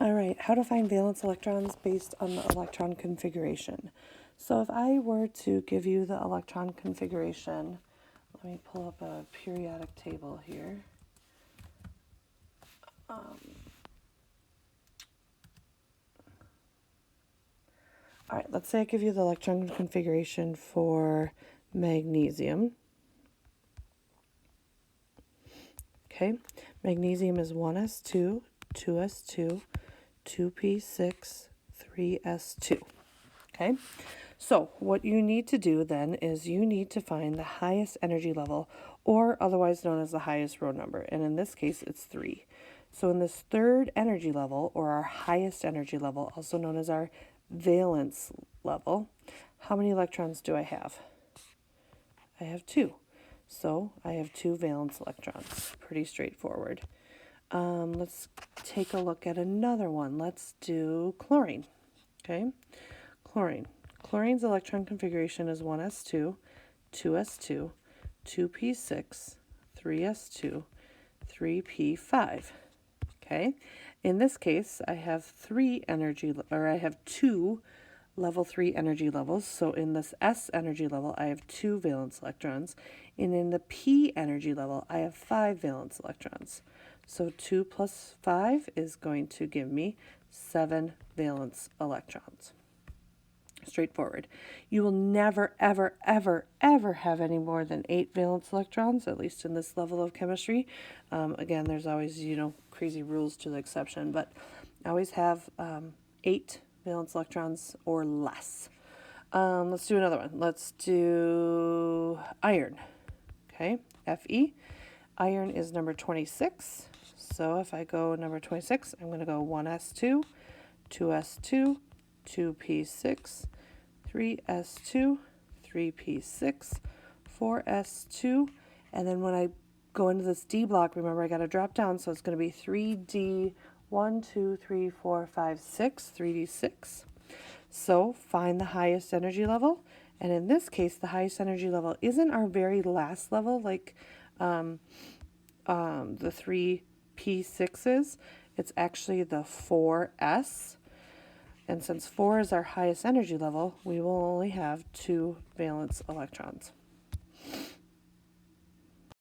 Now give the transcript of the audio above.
All right, how to find valence electrons based on the electron configuration. So if I were to give you the electron configuration, let me pull up a periodic table here. All right, let's say I give you the electron configuration for magnesium. Okay, magnesium is 1s2, 2s2, 2p6, 3s2. Okay, so what you need to do then is you need to find the highest energy level, or otherwise known as the highest row number, and in this case it's 3. So in this third energy level, or our highest energy level, also known as our valence level, how many electrons do I have? I have 2. So I have 2 valence electrons. Pretty straightforward. Let's take a look at another one. Let's do chlorine. Okay, chlorine. Chlorine's electron configuration is 1s2, 2s2, 2p6, 3s2, 3p5. Okay, in this case, I have 2 level 3 energy levels. So in this S energy level, I have 2 valence electrons. And in the P energy level, I have 5 valence electrons. So 2 plus 5 is going to give me 7 valence electrons. Straightforward. You will never, ever, ever, ever have any more than 8 valence electrons, at least in this level of chemistry. Again, there's always, crazy rules to the exception, but always have 8 valence electrons or less. Let's do another one. Let's do iron. Okay, Fe. Iron is number 26. So if I go number 26, I'm going to go 1s2, 2s2, 2p6, 3s2, 3p6, 4s2, and then when I go into this D block, remember I got to drop down, so it's going to be 3d, 1, 2, 3, 4, 5, 6, 3d6. So find the highest energy level, and in this case, the highest energy level isn't our very last level like the 3p6s. It's actually the 4s. And since 4 is our highest energy level, we will only have 2 valence electrons.